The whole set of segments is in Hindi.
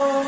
नमस्कार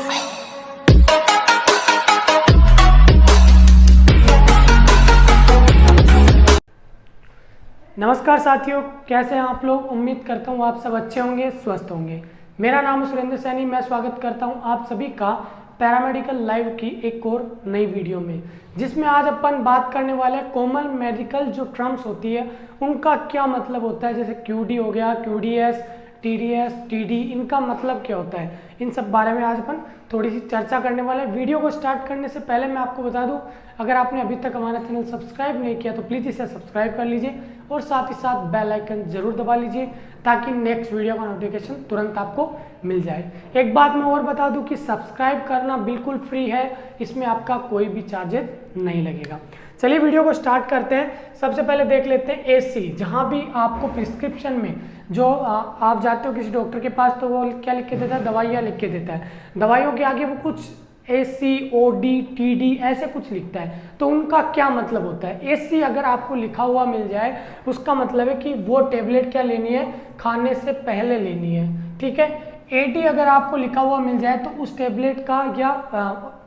साथियों, कैसे हैं आप लोग। उम्मीद करता हूँ आप सब अच्छे होंगे, स्वस्थ होंगे। मेरा नाम है सुरेंद्र सैनी। मैं स्वागत करता हूँ आप सभी का पैरामेडिकल लाइव की एक और नई वीडियो में, जिसमें आज अपन बात करने वाले हैं कॉमन मेडिकल जो टर्म्स होती है उनका क्या मतलब होता है। जैसे क्यूडी हो गया, क्यूडीएस, टीडीएस, टीडी, इनका मतलब क्या होता है, इन सब बारे में आज अपन थोड़ी सी चर्चा करने वाले हैं। वीडियो को स्टार्ट करने से पहले मैं आपको बता दूं, अगर आपने अभी तक हमारा चैनल सब्सक्राइब नहीं किया तो प्लीज़ इसे सब्सक्राइब कर लीजिए और साथ ही साथ बेल आइकन जरूर दबा लीजिए ताकि नेक्स्ट वीडियो का नोटिफिकेशन तुरंत आपको मिल जाए। एक बात मैं और बता दूं कि सब्सक्राइब करना बिल्कुल फ्री है, इसमें आपका कोई भी चार्जेस नहीं लगेगा। चलिए वीडियो को स्टार्ट करते हैं। सबसे पहले देख लेते हैं एसी। जहाँ भी आपको प्रिस्क्रिप्शन में जो आप जाते हो किसी डॉक्टर के पास तो वो क्या लिख के देता है, दवाइयाँ लिख के देता है। दवाइयों के आगे वो कुछ AC, OD, TD ऐसे कुछ लिखता है, तो उनका क्या मतलब होता है। AC अगर आपको लिखा हुआ मिल जाए उसका मतलब है कि वो टेबलेट क्या लेनी है, खाने से पहले लेनी है, ठीक है। AD अगर आपको लिखा हुआ मिल जाए तो उस टेबलेट का या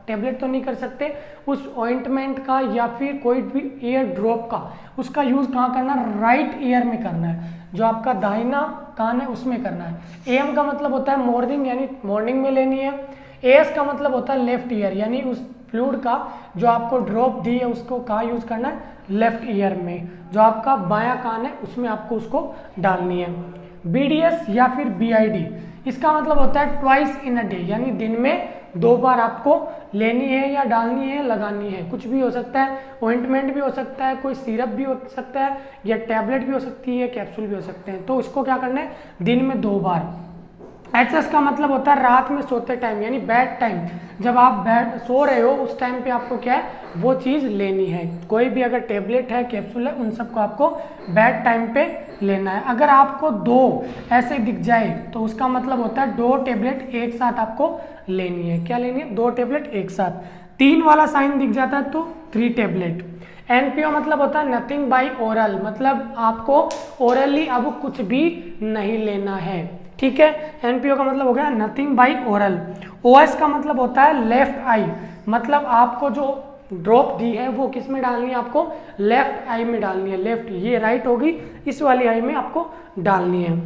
टेबलेट तो नहीं कर सकते, उस ऑइंटमेंट का या फिर कोई भी ईयर ड्रॉप का उसका यूज़ कहाँ करना है, राइट ईयर में करना है, जो आपका दाहिना कान है उसमें करना है। AM का मतलब होता है मॉर्निंग, यानी मॉर्निंग में लेनी है। AS का मतलब होता है लेफ्ट ईयर, यानी उस फ्लूइड का जो आपको ड्रॉप दी है उसको कहाँ यूज़ करना है, लेफ्ट ईयर में, जो आपका बायां कान है उसमें आपको उसको डालनी है। BDS या फिर BID, इसका मतलब होता है ट्वाइस इन अ डे, यानी दिन में 2 बार आपको लेनी है या डालनी है, लगानी है। कुछ भी हो सकता है, ऑइंटमेंट भी हो सकता है, कोई सिरप भी हो सकता है, या टैबलेट भी हो सकती है, कैप्सूल भी हो सकते हैं। तो इसको क्या करना है, दिन में 2 बार। HS का मतलब होता है रात में सोते टाइम, यानी बेड टाइम, जब आप सो रहे हो उस टाइम पे आपको क्या है वो चीज़ लेनी है। कोई भी अगर टेबलेट है, कैप्सूल है, उन सबको आपको बेड टाइम पे लेना है। अगर आपको 2 ऐसे दिख जाए तो उसका मतलब होता है 2 टेबलेट एक साथ आपको लेनी है। क्या लेनी है, 2 टेबलेट एक साथ। 3 वाला साइन दिख जाता है तो 3 टेबलेट। NPO मतलब होता है नथिंग बाई ओरल, मतलब आपको ओरली अब कुछ भी नहीं लेना है, ठीक है। NPO का मतलब हो गया नथिंग बाई ओरल। OS का मतलब होता है लेफ्ट आई, मतलब आपको जो ड्रॉप दी है वो किस में डालनी है, आपको लेफ्ट आई में डालनी है। लेफ्ट ये राइट होगी, इस वाली आई में आपको डालनी है,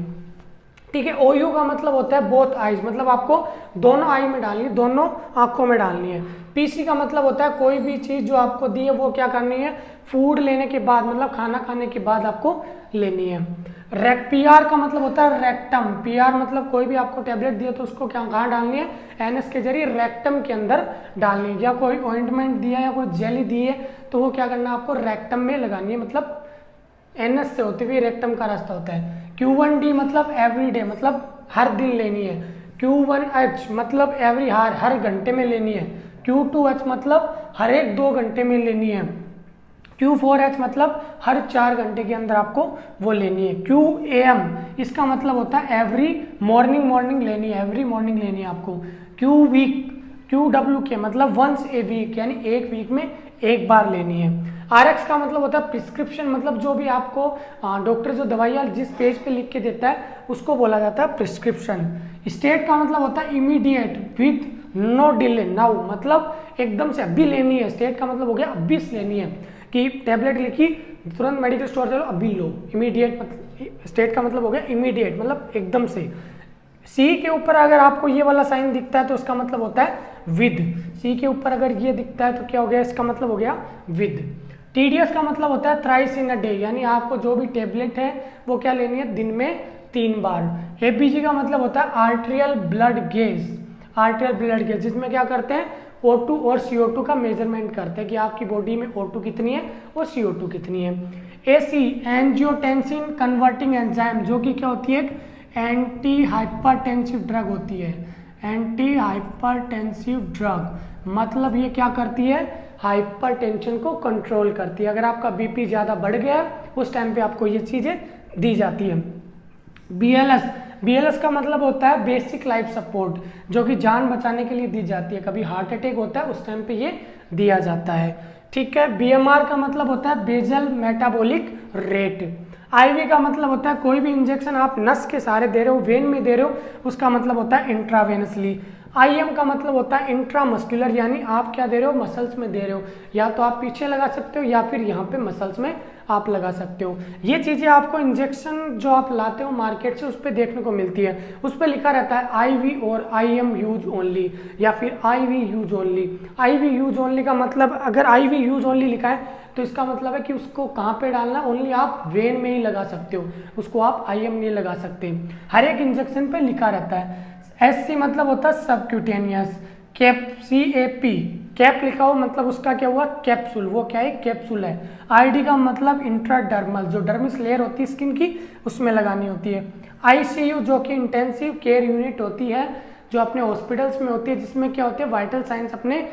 ठीक है। OU का मतलब होता है बोथ आईज, मतलब आपको दोनों आई में डालनी है, दोनों आंखों में डालनी है। PC का मतलब होता है कोई भी चीज़ जो आपको दी है वो क्या करनी है, फूड लेने के बाद, मतलब खाना खाने के बाद आपको लेनी है। PR का मतलब होता है रेक्टम। PR मतलब कोई भी आपको टेबलेट दिया तो उसको क्या कहाँ डालनी है, NS के जरिए रेक्टम के अंदर डालनी है। या कोई ऑइंटमेंट दिया या कोई जेली दी है तो वो क्या करना है, आपको रेक्टम में लगानी है, मतलब NS से होते हुए रेक्टम का रास्ता होता है। Q1D मतलब एवरीडे, मतलब हर दिन लेनी है। Q1H मतलब एवरी हर घंटे में लेनी है। Q2H मतलब हर एक 2 घंटे में लेनी है। Q4H मतलब हर 4 घंटे के अंदर आपको वो लेनी है। QAM इसका मतलब होता है एवरी मॉर्निंग लेनी है, एवरी मॉर्निंग लेनी है आपको। QWK मतलब वंस ए वीक, यानी एक वीक में एक बार लेनी है। RX का मतलब होता है प्रिस्क्रिप्शन, मतलब जो भी आपको डॉक्टर जो दवाइयाँ जिस पेज पे लिख के देता है उसको बोला जाता है प्रिस्क्रिप्शन। स्टेट का मतलब होता है immediate with no delay, now मतलब एकदम से अभी लेनी है। स्टेट का मतलब हो गया अभी से लेनी है, कि टैबलेट लिखी तुरंत मेडिकल स्टोर चलो अभी लो, इमीडिएट मतलब स्टेट का मतलब हो गया इमीडिएट, मतलब एकदम से। C के ऊपर अगर आपको ये वाला साइन दिखता है तो उसका मतलब होता है विद। C के ऊपर अगर ये दिखता है तो क्या हो गया, इसका मतलब हो गया विद। TDS का मतलब होता है थ्राइस इन अ डे, यानी आपको जो भी टेबलेट है वो क्या लेनी है, दिन में 3 बार। ABG का मतलब होता है arterial blood gauge, arterial blood gauge, जिसमें क्या करते हैं O2 और CO2 का मेजरमेंट करते हैं कि आपकी बॉडी में O2 कितनी है और CO2 कितनी है। AC एंजियोटेंसिन कन्वर्टिंग एंजाइम, जो कि क्या होती है, एक एंटी हाइपरटेंसिव ड्रग होती है। एंटी हाइपरटेंसिव ड्रग मतलब ये क्या करती है, हाइपरटेंशन को कंट्रोल करती है। अगर आपका BP ज़्यादा बढ़ गया है उस टाइम पे आपको ये चीज़ें दी जाती है। BLS का मतलब होता है बेसिक लाइफ सपोर्ट, जो कि जान बचाने के लिए दी जाती है। कभी हार्ट अटैक होता है उस टाइम पे ये दिया जाता है, ठीक है। BMR का मतलब होता है बेजल मेटाबॉलिक रेट। IV का मतलब होता है कोई भी इंजेक्शन आप नस के सहारे दे रहे हो, वेन में दे रहे हो, उसका मतलब होता है इंट्रावेनसली। IM का मतलब होता है इंट्रामस्कुलर, यानी आप क्या दे रहे हो, मसल्स में दे रहे हो, या तो आप पीछे लगा सकते हो या फिर यहाँ पे मसल्स में आप लगा सकते हो। ये चीज़ें आपको इंजेक्शन जो आप लाते हो मार्केट से उस पर देखने को मिलती है, उस पर लिखा रहता है IV और IM यूज ओनली या फिर IV use only. IV use only का मतलब, अगर IV यूज ओनली लिखा है तो इसका मतलब है कि उसको कहाँ पे डालना, ओनली आप वेन में ही लगा सकते हो, उसको आप IM नहीं लगा सकते। हर एक इंजेक्शन पे लिखा रहता है। SC मतलब होता है सबक्यूटेनियस, कैप CAP, कैप लिखा हो मतलब उसका क्या हुआ, कैप्सूल, वो क्या है, कैप्सूल है। ID का मतलब इंट्राडर्मल, जो डर्मिस लेयर होती है स्किन की उसमें लगानी होती है। ICU जो कि इंटेंसिव केयर यूनिट होती है, जो अपने हॉस्पिटल्स में होती है, जिसमें क्या होते हैं, वाइटल साइंस अपने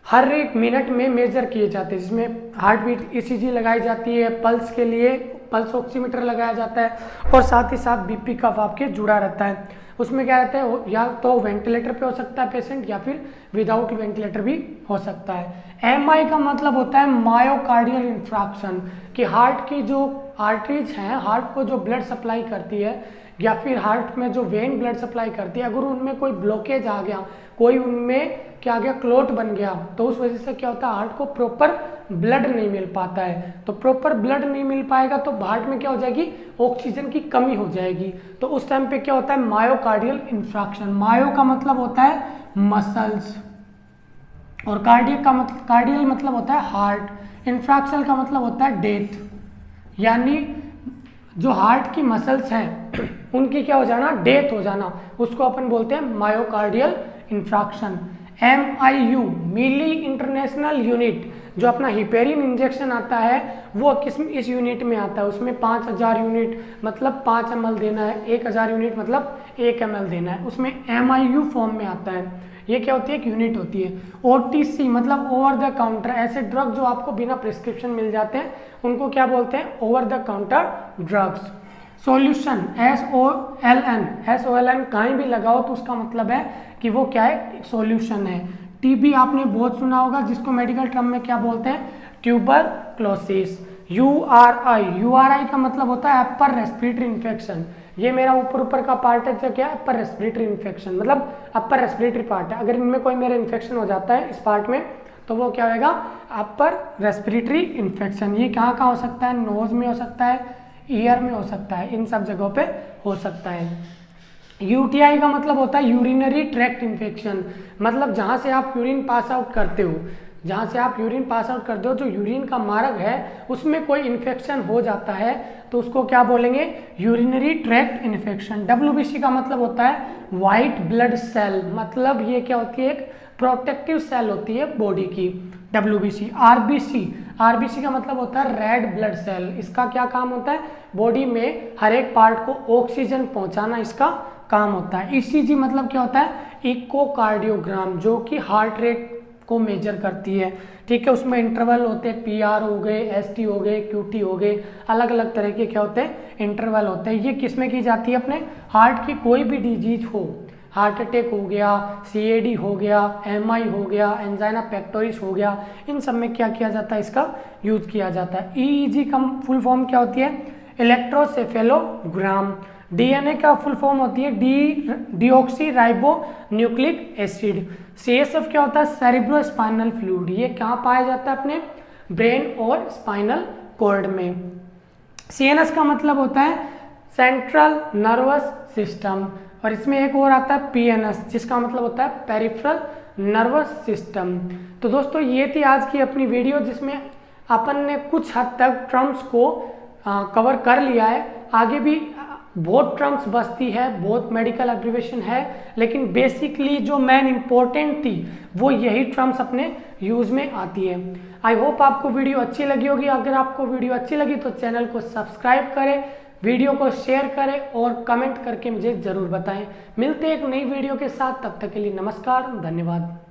हर एक मिनट में मेजर किए जाते हैं, जिसमें हार्ट बीट ECG लगाई जाती है, पल्स के लिए पल्स ऑक्सीमीटर लगाया जाता है, और साथ ही साथ BP कफ आपके जुड़ा रहता है। उसमें क्या रहता है, या तो वेंटिलेटर पे हो सकता है पेशेंट, या फिर विदाउट वेंटिलेटर भी हो सकता है। MI का मतलब होता है मायोकार्डियल इंफ्राक्शन, कि हार्ट की जो आर्टरीज हैं, हार्ट को जो ब्लड सप्लाई करती है, या फिर हार्ट में जो वेन ब्लड सप्लाई करती है, अगर उनमें कोई ब्लॉकेज आ गया, कोई उनमें क्या आ गया, क्लोट बन गया, तो उस वजह से क्या होता है, हार्ट को प्रॉपर ब्लड नहीं मिल पाता है। तो प्रॉपर ब्लड नहीं मिल पाएगा तो हार्ट में क्या हो जाएगी, ऑक्सीजन की कमी हो जाएगी। तो उस टाइम पे क्या होता है, मायोकार्डियल इंफ्राक्शन। मायो का मतलब होता है मसल्स, और कार्डियक का मतलब, कार्डियल मतलब होता है हार्ट, इंफ्राक्शन का मतलब होता है डेथ, यानी जो हार्ट की मसल्स हैं उनकी क्या हो जाना, डेथ हो जाना, उसको अपन बोलते हैं मायोकार्डियल इंफ्राक्शन। MIU मिली इंटरनेशनल यूनिट, जो अपना हिपेरिन इंजेक्शन आता है वो इस यूनिट में आता है, उसमें 5000 यूनिट मतलब 5 ml देना है, 1000 यूनिट मतलब 1 ml देना है, उसमें MIU फॉर्म में आता है। ये क्या होती है, एक यूनिट होती है। OTC मतलब ओवर द काउंटर, ऐसे ड्रग जो आपको बिना प्रिस्क्रिप्शन मिल जाते हैं उनको क्या बोलते हैं, over the counter drugs. Solution SOLN कहीं भी लगाओ तो उसका मतलब है कि वो क्या है, सॉल्यूशन है। TB आपने बहुत सुना होगा, जिसको मेडिकल टर्म में क्या बोलते हैं, ट्यूबरक्लोसिस। URI का मतलब होता है अपर रेस्पिरेटरी इन्फेक्शन। ये मेरा ऊपर का पार्ट है, जो क्या है, अपर रेस्पिरेटरी इन्फेक्शन, मतलब अपर रेस्पिरेटरी पार्ट है। अगर इनमें कोई मेरा इन्फेक्शन हो जाता है इस पार्ट में, तो वो क्या होगा, अपर रेस्पिरेटरी इन्फेक्शन। ये कहाँ कहाँ हो सकता है, नोज में हो सकता है, ईयर में हो सकता है, इन सब जगहों पे हो सकता है। UTI का मतलब होता है यूरिनरी ट्रैक्ट इन्फेक्शन, मतलब जहाँ से आप यूरिन पास आउट करते हो, जहाँ से आप यूरिन पास आउट करते हो, जो यूरिन का मार्ग है उसमें कोई इन्फेक्शन हो जाता है तो उसको क्या बोलेंगे, यूरिनरी ट्रैक्ट इन्फेक्शन। WBC का मतलब होता है वाइट ब्लड सेल, मतलब ये क्या होती है, एक प्रोटेक्टिव सेल होती है बॉडी की, WBC। RBC का मतलब होता है रेड ब्लड सेल, इसका क्या काम होता है, बॉडी में हर एक पार्ट को ऑक्सीजन पहुंचाना इसका काम होता है। ECG मतलब क्या होता है, इकोकार्डियोग्राम, जो कि हार्ट रेट को मेजर करती है, ठीक है। उसमें इंटरवल होते हैं, PR हो गए, ST हो गए, QT हो गए, अलग अलग तरह के क्या होते हैं, इंटरवल होते हैं। ये किस में की जाती है, अपने हार्ट की कोई भी डिजीज हो, हार्ट अटैक हो गया, CAD हो गया, MI हो गया, एंजाइना पेक्टोरिस हो गया, इन सब में क्या किया जाता है, इसका यूज किया जाता है। EEG का फुल फॉर्म क्या होती है, इलेक्ट्रोसेफेलोग्राम। DNA का फुल फॉर्म होती है deoxy ribo nucleic acid. CSF क्या होता है, सेरिब्रो स्पाइनल फ्लूइड, ये कहाँ पाया जाता है, अपने ब्रेन और स्पाइनल कॉर्ड में। CNS का मतलब होता है सेंट्रल नर्वस सिस्टम, और इसमें एक और आता है PNS, जिसका मतलब होता है पेरिफेरल नर्वस सिस्टम। तो दोस्तों ये थी आज की अपनी वीडियो, जिसमें अपन ने कुछ हद तक टर्म्स को कवर कर लिया है। आगे भी बहुत टर्म्स बचती है, बहुत मेडिकल एब्रिविएशन है, लेकिन बेसिकली जो मेन इंपॉर्टेंट थी वो यही टर्म्स अपने यूज में आती है। आई होप आपको वीडियो अच्छी लगी होगी। अगर आपको वीडियो अच्छी लगी तो चैनल को सब्सक्राइब करें, वीडियो को शेयर करें और कमेंट करके मुझे ज़रूर बताएं। मिलते हैं एक नई वीडियो के साथ, तब तक के लिए नमस्कार, धन्यवाद।